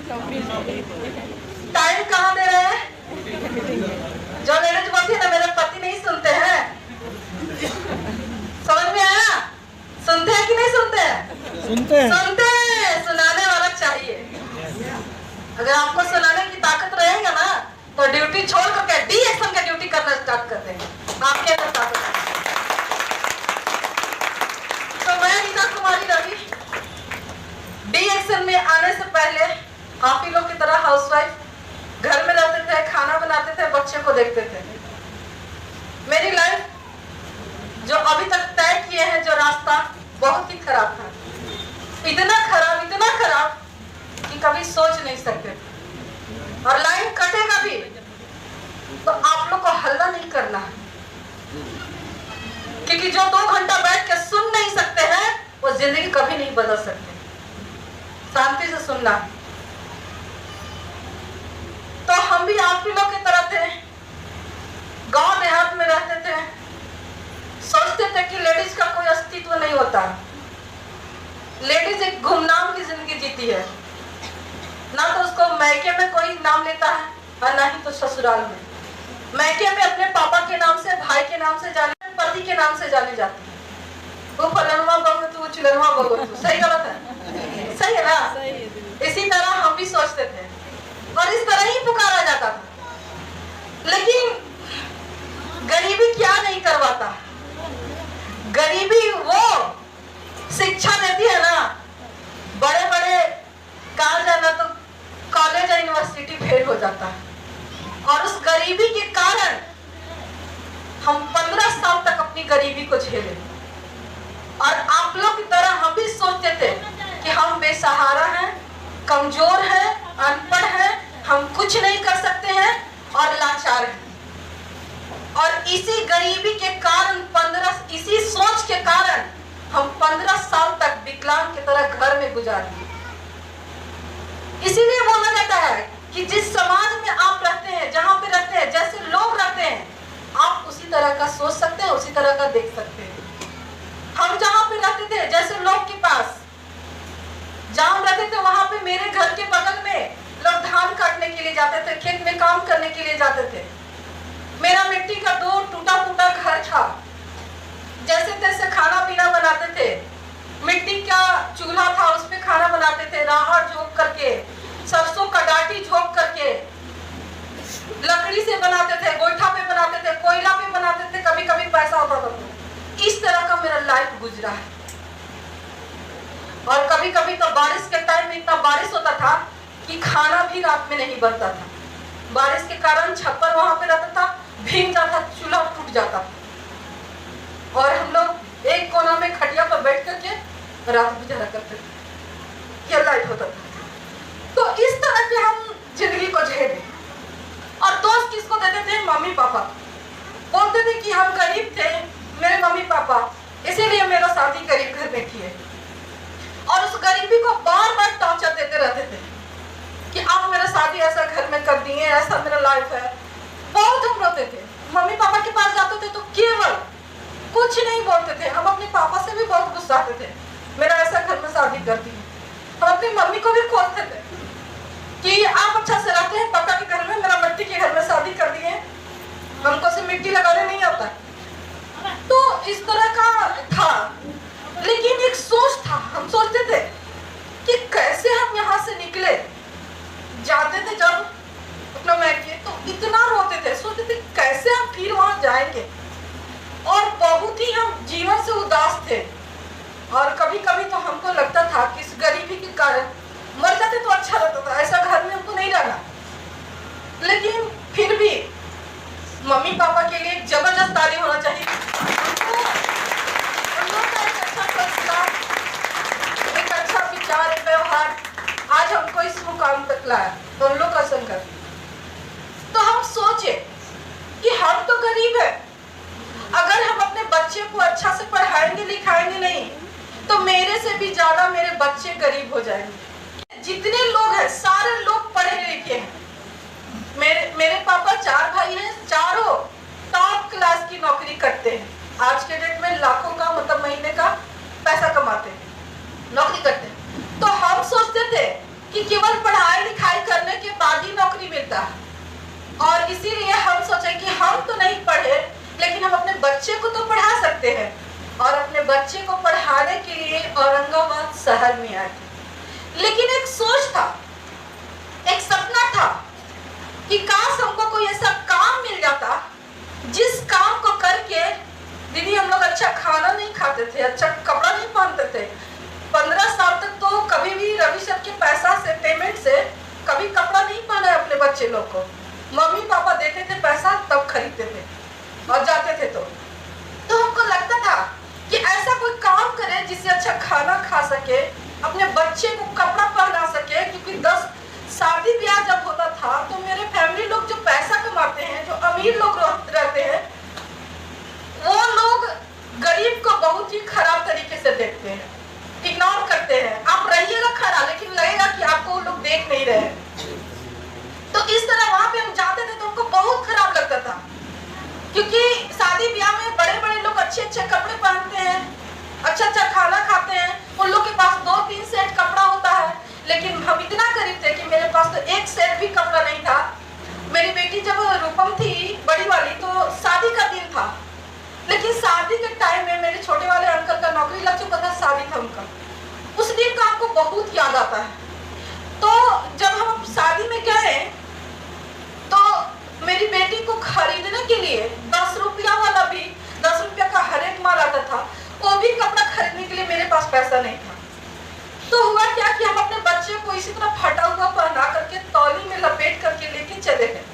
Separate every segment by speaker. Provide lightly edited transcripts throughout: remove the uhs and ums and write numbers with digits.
Speaker 1: Time कहाँ दे रहे हैं? जो लेडीज बोलती है ना मेरे पति नहीं सुनते हैं, समझ में आया? सुनते हैं कि नहीं सुनते हैं?
Speaker 2: सुनते हैं।
Speaker 1: सुनते हैं। सुनाने वाला चाहिए। अगर आपको सुनाने की ताकत रहेगा ना तो ड्यूटी छोड़ करके डी एक्शन का ड्यूटी करना स्टार्ट कर देंगे। आपके अंदर ताकत है। तो मैं रीना कुमारी रवि डी एक्शन में आने से पहले आप ही लोग की तरह हाउसवाइफ घर में रहते थे, खाना बनाते थे, बच्चे को देखते थे। मेरी लाइफ जो अभी तक तय किए हैं जो रास्ता बहुत ही खराब था, इतना खराब कि कभी सोच नहीं सकते थे। और लाइन कटेगा भी तो आप लोग को हल्ला नहीं करना है, क्योंकि जो 2 घंटा बैठ के सुन नहीं सकते हैं वो जिंदगी कभी नहीं बदल सकते। शांति से सुनना। तो हम भी आप ही लोग की तरह थे, गांव देहात में रहते थे, सोचते थे कि लेडीज का कोई अस्तित्व नहीं होता। लेडीज एक गुमनाम की जिंदगी जीती है, ना तो उसको मैके में कोई नाम लेता है और ना ही तो ससुराल में। मैके में अपने पापा के नाम से, भाई के नाम से जाने, पति के नाम से जाने जाती है। वो फलनवा बगो तू, चिलनवा बगो तू। सही गलत है? सही है ना? इसी तरह हम भी सोचते थे और इस तरह ही पुकारा जाता था। लेकिन गरीबी क्या नहीं करवाता? गरीबी वो शिक्षा देती है ना, बड़े बड़े कहा जाना तो कॉलेज या यूनिवर्सिटी फेल हो जाता है। और उस गरीबी के कारण हम 15 साल तक अपनी गरीबी को झेले। और आप लोग की तरह हम भी सोचते थे कि हम बेसहारा हैं, कमजोर हैं, अनपढ़ हैं, हम कुछ नहीं कर सकते हैं और लाचार हैं। और इसी गरीबी के कारण इसी सोच के कारण हम 15 साल तक विकलांग की तरह घर में गुजार दिए। इसीलिए बोला जाता है कि जिस समाज में आप रहते हैं, जहां पे रहते हैं, जैसे लोग रहते हैं, आप उसी तरह का सोच सकते हैं, उसी तरह का देख सकते हैं। हम जहां पे रहते थे, जैसे लोग के पास जहां रहते थे, वहां पे मेरे घर के बगल में लोग धान काटने के लिए जाते थे, खेत में काम करने के लिए जाते थे। मेरा मिट्टी का 2 टूटा फूटा घर था, जैसे तैसे खाना पीना बनाते थे। मिट्टी का चूल्हा था, उस पे खाना बनाते थे, राहड़ झोंक करके, सरसों का डाटी झोंक करके, लकड़ी से बनाते थे, गोईठा पे बनाते थे, कोयला पे बनाते थे, कभी कभी पैसा होता था। इस तरह का मेरा लाइफ गुजरा है। और कभी कभी तो बारिश के टाइम में इतना बारिश होता था कि खाना भी रात में नहीं बनता था। बारिश के कारण छप्पर वहां पे रहता था, भीग जाता, चूल्हा टूट जाता था। और हम लोग एक कोना में खटिया पर बैठ करके रात गुजारा करते थे। ये लाइफ होता था। तो इस तरह के हम जिंदगी को झेले। और दोस्त किसको देते थे? Mummy papa. बोलते थे कि हम गरीब थे, मेरे मम्मी पापा, इसीलिए मेरा शादी गरीब घर में की है। और उस गरीबी को बार बार टॉर्चर देते रहते थे कि आप मेरा शादी ऐसा घर में कर दिए, ऐसा मेरा लाइफ है। बहुत हम रोते थे। मम्मी पापा के पास जाते थे तो केवल कुछ नहीं बोलते थे। हम अपने पापा से भी बहुत गुस्साते थे, मेरा ऐसा घर में शादी कर दी। हम अपनी मम्मी को भी खोलते थे कि आप अच्छा से रहते हैं पापा के घर में, मेरा मिट्टी के घर में शादी कर दिए, हमको से मिट्टी लगाने नहीं आता। तो इस तरह का था। लेकिन एक सोच था, हम सोचते थे कि कैसे हम यहाँ से निकले। जाते थे जब अपना मैके तो इतना रोते थे, सोचते थे कैसे हम फिर वहां जाएंगे। और बहुत ही हम जीवन से उदास थे। और कभी कभी तो हमको लगता था कि इस गरीबी के कारण मर जाते तो अच्छा रहता था, ऐसा घर में हमको नहीं रहना। लेकिन फिर भी मम्मी पापा के लिए एक जबरदस्त ताली होना चाहिए। एक अच्छा संस्कार, एक अच्छा विचार, एक व्यवहार आज हमको इस मुकाम तक लाया, तो उन लोग का संघर्ष। तो हम सोचे कि हम तो गरीब है, अगर हम अपने बच्चे को अच्छा से पढ़ाएंगे लिखाएंगे नहीं तो मेरे से भी ज्यादा मेरे बच्चे गरीब हो जाएंगे। जितने लोग हैं सारे लोग पढ़े लिखे हैं। मेरे पापा 4 भाई हैं, चारों टॉप क्लास की नौकरी करते हैं। आज के डेट में लाखों का मतलब महीने का पैसा कमाते हैं, नौकरी करते हैं। तो हम सोचते थे कि केवल पढ़ाई लिखाई मिलता है। और इसीलिए हम सोचे कि हम तो नहीं पढ़े, लेकिन हम अपने बच्चे को तो पढ़ा सकते हैं। और अपने बच्चे को पढ़ाने के लिए औरंगाबाद शहर में आए थे। लेकिन एक सोच था, एक सपना था कि काश हमको कोई ऐसा काम मिल जाता जिस काम को करके दीदी हम लोग अच्छा खाना नहीं खाते थे, अच्छा कपड़ा नहीं पहनते थे। 15 साल तक तो कभी भी रवि सर के पैसा से, पेमेंट से कभी कपड़ा नहीं पहना है अपने बच्चे लोग को। मम्मी पापा देते थे पैसा तब खरीदते थे और जाते थे। तो हमको लगता था कि ऐसा कोई काम करे जिससे अच्छा खाना खा सके, अपने बच्चे को कपड़ा पहना सके। क्योंकि 10 शादी ब्याह जब होता था तो मेरे फैमिली लोग जो पैसा कमाते हैं, जो अमीर लोग रहते हैं, वो लोग गरीब को बहुत ही खराब तरीके से देखते हैं, इग्नोर करते हैं। आप रहिएगा खड़ा, लेकिन लगेगा कि आपको वो लोग देख नहीं रहे। तो इस तरह वहां पे हम जाते थे तो हमको बहुत खराब लगता था। क्योंकि शादी ब्याह में बड़े बड़े लोग अच्छे अच्छे कपड़े पहनते हैं, अच्छा अच्छा खाना खाते हैं, उन लोग के पास 2-3 सेट कपड़ा होता है। लेकिन हम इतना गरीब थे कि मेरे पास तो एक सेट भी कपड़ा नहीं था। मेरी बेटी जब रूपम थी बड़ी वाली, तो शादी का दिन था, लेकिन शादी के टाइम में मेरे छोटे वाले अंकल का नौकरी लग चुका था, शादी था उनका। उस दिन का हमको बहुत याद आता है। तो जब हम शादी में गए तो मेरी बेटी को खरीदने के लिए 10 रुपया वाला भी, 10 रुपया का हर एक माल आता था, वो भी कपड़ा खरीदने के लिए मेरे पास पैसा नहीं था। तो हुआ क्या कि हम अपने बच्चे को इसी तरह फटा हुआ पहना करके तौली में लपेट करके लेके चले गए।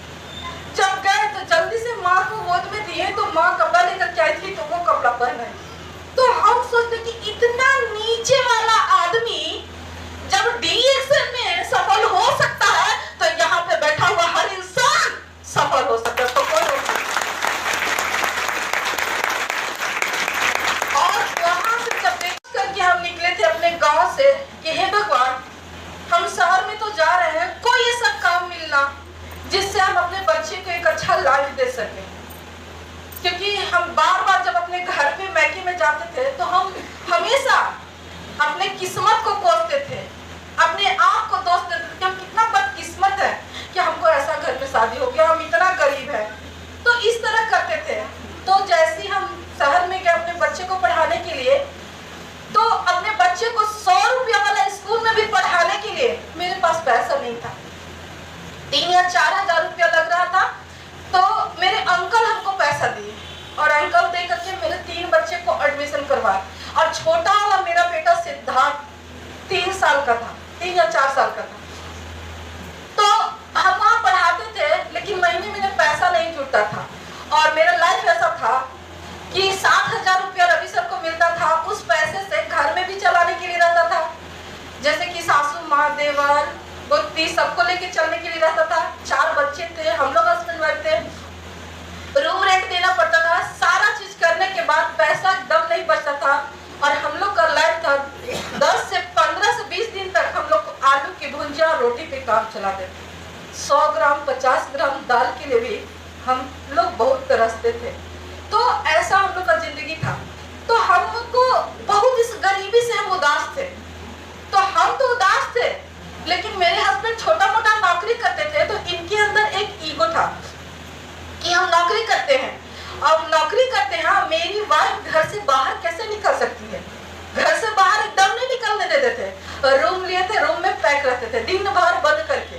Speaker 1: जब गए तो जल्दी से माँ को गोद में दिए, तो माँ कपड़ा लेकर के आई थी तो वो कपड़ा पहनाई। तो हम सोचते कि इतना नीचे वाला आदमी जब डीएक्शन में सफल हो सकता है, तो यहाँ पे बैठा हुआ हर इंसान सफल हो सकता है। तो कौन हो सकता? और वहां से जब देख करके हम निकले थे अपने गांव से कि हे भगवान, हम शहर में तो जा रहे हैं, कोई ऐसा काम मिलना जिससे हम अपने बच्चे को एक अच्छा लाइफ दे सके। क्योंकि हम बार बार जब अपने घर पे मैके में जाते थे तो हम हमेशा अपने किस्मत को कोसते थे, अपने आप को दोष देते थे कि हम कितना बदकिस्मत है कि हमको ऐसा घर में शादी हो गया, हम इतना गरीब है। तो इस तरह करते थे। तो जैसे ही हम शहर में गए अपने बच्चे को पढ़ाने के लिए, तो अपने बच्चे को 100 रुपया वाला स्कूल में भी पढ़ाने के लिए मेरे पास पैसा नहीं था। 3 या 4 हजार रुपया लग रहा था। तो मेरे अंकल हमको पैसा दिए और अंकल दे करके मेरे 3 बच्चे को एडमिशन करवाए। और छोटा वाला मेरा बेटा सिद्धार्थ 3 साल का था, 3 या 4 साल का था। तो हम वहाँ पढ़ाते थे, लेकिन महीने पैसा नहीं जुटता था। और मेरा लाइफ ऐसा था कि 7,000 रुपया रवि सर को मिलता था, उस पैसे से घर में भी चलाने के लिए रहता था। जैसे कि सासू माँ, देवर, बुद्धि सबको लेके चलने के लिए रहता था। 4 बच्चे थे, हम लोग हस्बैंड वाइफ थे, रूम रेंट देना पड़ता था। सारा चीज करने के बाद पैसा एकदम नहीं बचता था। और हम लोग का लाइफ था 10 से 15 से 20 दिन तक हम लोग आलू की भुंजिया रोटी पे काम चलाते थे। 100 ग्राम 50 ग्राम दाल के लिए भी हम लोग बहुत तरसते थे। तो ऐसा हम लोग का जिंदगी था। तो हमको बहुत इस गरीबी से हम उदास थे। तो हम तो उदास थे, लेकिन मेरे हस्बैंड छोटा मोटा नौकरी करते थे। तो इनके अंदर एक ईगो था कि हम नौकरी करते हैं, अब नौकरी करते हैं, मेरी वाइफ घर से बाहर कैसे निकल सकती है। घर से बाहर एकदम नहीं निकलने देते थे। रूम लिए थे, रूम में पैक रहते थे दिन भर बंद करके।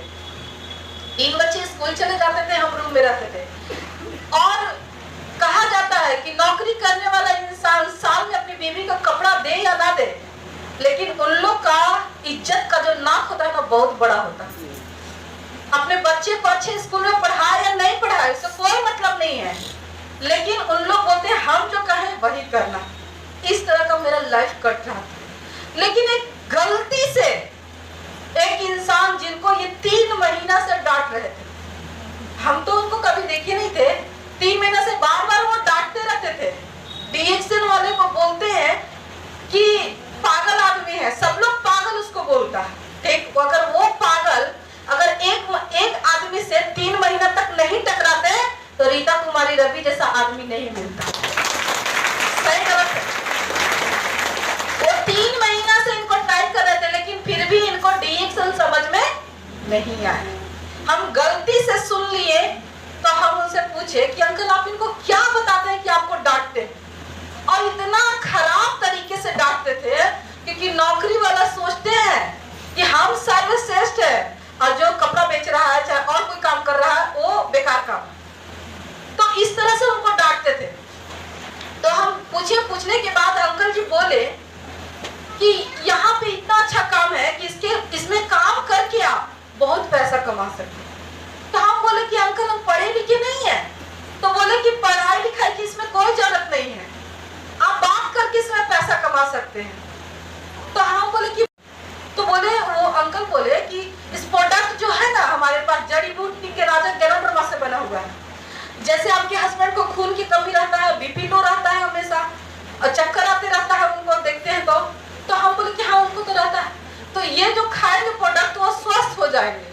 Speaker 1: 3 बच्चे स्कूल चले जाते थे, हम रूम में रहते थे। और कहा जाता है कि नौकरी करने वाला इंसान साल में अपनी बीवी का कपड़ा दे या ना दे, लेकिन उन लोग का इज्जत का जो नाक होता है ना, बहुत बड़ा होता है। अपने बच्चे को अच्छे स्कूल में पढ़ाए या नहीं पढ़ाए, इससे कोई मतलब नहीं है, लेकिन उन लोग बोलते हैं हम जो कहें वही करना। इस तरह का मेरा लाइफ कट रहा था। लेकिन एक गलती से एक इंसान जिनको ये 3 महीना से डांट रहे थे, हम तो उनको कभी देखे नहीं थे, 3 महीना से बार बार वो डांटते रहते थे। डीएक्शन वाले को बोलते हैं कि पागल आदमी है, सब लोग पागल उसको बोलता है। ठीक, अगर वो पागल अगर एक आदमी से 3 महीना तक नहीं टकराते तो रीता कुमारी रवि जैसा आदमी नहीं मिलता। सही गलत है? वो 3 महीना से इनको टाइप कर रहे थे, लेकिन फिर भी इनको डीएक्शन समझ में नहीं आया। हम गलती से सुन लिए तो हम उनसे पूछे कि अंकल आप इनको क्या बताते हैं कि आपको डांटते हैं, और इतना खराब तरीके से डांटते थे क्योंकि नौकरी वाला सोचते हैं कि हम सर्वश्रेष्ठ है और जो कपड़ा बेच रहा है चाहे और कोई काम कर रहा है वो बेकार काम है। तो इस तरह से उनको डांटते थे। तो हम पूछने के बाद अंकल जी बोले कि यहाँ पे इतना अच्छा काम है कि इसमें काम करके आप बहुत पैसा कमा सकते हैं। तो हम बोले कि अंकल हम पढ़े लिखे नहीं है। तो बोले कि पढ़ाई लिखाई की इसमें कोई जरूरत नहीं है, आप बात करके इसमें पैसा कमा सकते हैं। तो हम बोले कि तो बोले वो अंकल बोले कि इस प्रोडक्ट जो है ना हमारे पास जड़ी बूटी के राजा गरम ब्रह्मा से बना हुआ है। जैसे आपके हस्बैंड को खून की कमी रहता है, बीपी लो रहता है हमेशा और चक्कर आते रहता है, उनको देखते हैं तो हम बोले कि हाँ उनको तो रहता है, तो ये जो खाएंगे प्रोडक्ट वो स्वस्थ हो जाएंगे।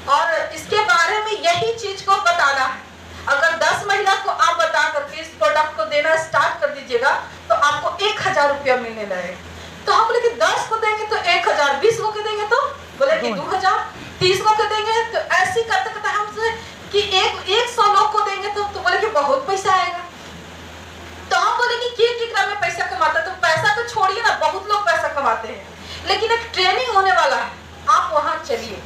Speaker 1: और इसके बारे में यही चीज को बताना है। अगर 10 महिला को आप बता करके इस प्रोडक्ट को देना स्टार्ट कर दीजिएगा तो आपको 1000 रुपया मिलने लगेगा। तो हम बोले कि 10 को देंगे तो 1000, 20 को देंगे तो बोले कि 2000, 30 को देंगे तो ऐसे करते करते हमसे कि 100 लोग को देंगे तो बोले कि बहुत पैसा आएगा। तो हम बोले कि कितना में पैसा कमाता है, तो पैसा तो छोड़िए ना, बहुत लोग पैसा कमाते हैं, लेकिन एक ट्रेनिंग होने वाला है, आप वहां चलिए।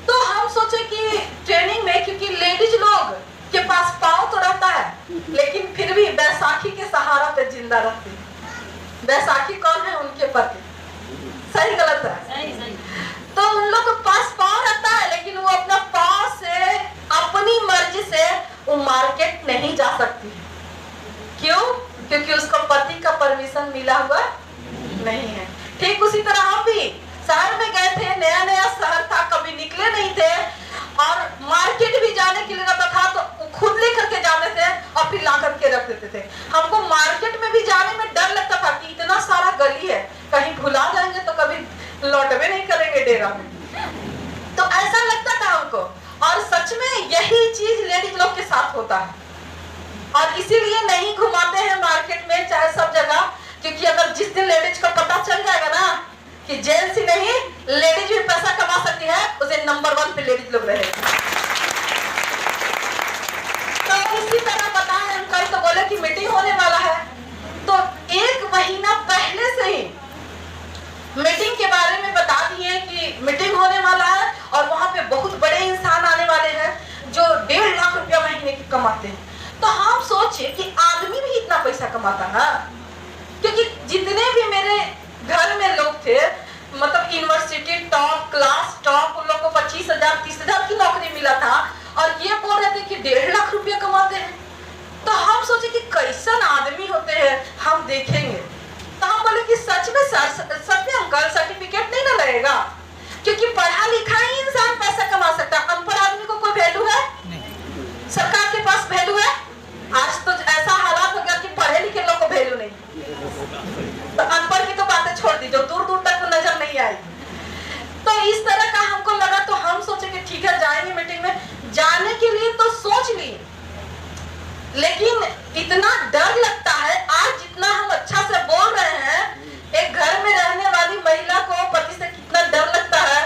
Speaker 1: तो हम सोचे कि ट्रेनिंग में क्योंकि लेडीज लोग के पास पाँव तो रहता है लेकिन फिर भी बैसाखी के सहारा पे जिंदा रहती है। बैसाखी कौन है? उनके पति। सही गलत है? सही। तो उन लोग के पास पाँव रहता है लेकिन वो अपना पाँव से अपनी मर्जी से वो मार्केट नहीं जा सकती है। क्यों? क्योंकि उसको पति का परमिशन मिला हुआ नहीं है। ठीक उसी तरह हम भी शहर में गए थे, नया नया शहर था, कभी निकले नहीं थे और मार्केट भी जाने के लिए रहता था तो खुद लेकर के जाते थे और फिर ला करके रख देते थे। हमको मार्केट में भी जाने में डर लगता था कि इतना सारा गली है, कहीं भुला जाएंगे तो कभी लौटवे नहीं करेंगे डेरा में, तो ऐसा लगता था हमको। और सच में यही चीज लेडीज लोग के साथ होता है और इसीलिए नहीं घुमाते हैं मार्केट में चाहे सब जगह, क्योंकि अगर जिस दिन लेडीज को पता चल जाएगा ना कि जेंट्स ही नहीं लेडीज भी पैसा कमा सकती है, उसे नंबर 1 पे लेडीज लोग रहेगी। तो इसी तरह बताएं अंकल तो बोले कि मीटिंग होने वाला है, तो 1 महीना पहले से ही मीटिंग के बारे में बता दिए कि मीटिंग होने वाला है और वहां पे बहुत बड़े इंसान आने वाले हैं जो 1.5 लाख रुपया महीने की कमाते हैं। तो हम सोचे कि आदमी भी इतना पैसा कमाता ना, क्योंकि जितने भी मेरे घर में लोग थे मतलब यूनिवर्सिटी टॉप, क्लास टॉप, उन लोग को 25,000 30,000 की नौकरी मिला था और ये बोल रहे थे कि 1.5 लाख रुपया कमाते हैं। तो हम सोचे कि कैसन आदमी होते हैं, हम देखेंगे। तो हम बोले कि सच में अंकल सर्टिफिकेट नहीं ना लगेगा, क्योंकि पढ़ा लिखा ही इंसान पैसा कमा सकता है, अनपढ़ आदमी को कोई वैल्यू है? सरकार के पास वैल्यू है? आज तो ऐसा हालात हो गया कि पढ़े लिखे लोग को वैल्यू नहीं, तो अनपढ़ की तो बातें छोड़ दी, जो दूर दूर तक नजर नहीं आई। तो इस तरह का हमको लगा तो हम सोचे कि ठीक है जाएंगे मीटिंग में। जाने के लिए तो सोच लिए, लेकिन इतना डर लगता है। आज जितना हम अच्छा से बोल रहे हैं, एक घर में रहने वाली महिला को पति से कितना डर लगता है,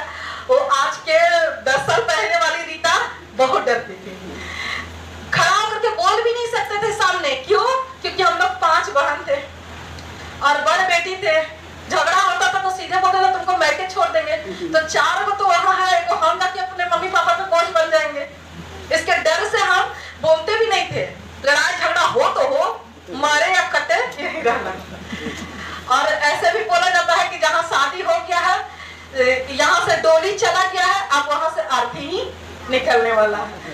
Speaker 1: वो आज के 10 साल पहले वाली रीता बहुत डरती थी, खड़ा होकर के बोल भी नहीं सकते थे सामने। क्यों? क्योंकि हम लोग 5 बहन थे और बड़ बेटी थे, झगड़ा होता था तो सीधे बोलते थे तुमको मैके छोड़ देंगे, तो 4 को तो वहाँ है, एक हम जाके अपने मम्मी पापा पे बोझ बन जाएंगे। इसके डर से हम बोलते भी नहीं थे, लड़ाई झगड़ा हो तो हो, मारे या कटे यही रहना। और ऐसे भी बोला जाता है कि जहाँ शादी हो गया है, यहाँ से डोली चला गया है, अब वहां से अर्थी ही निकलने वाला है।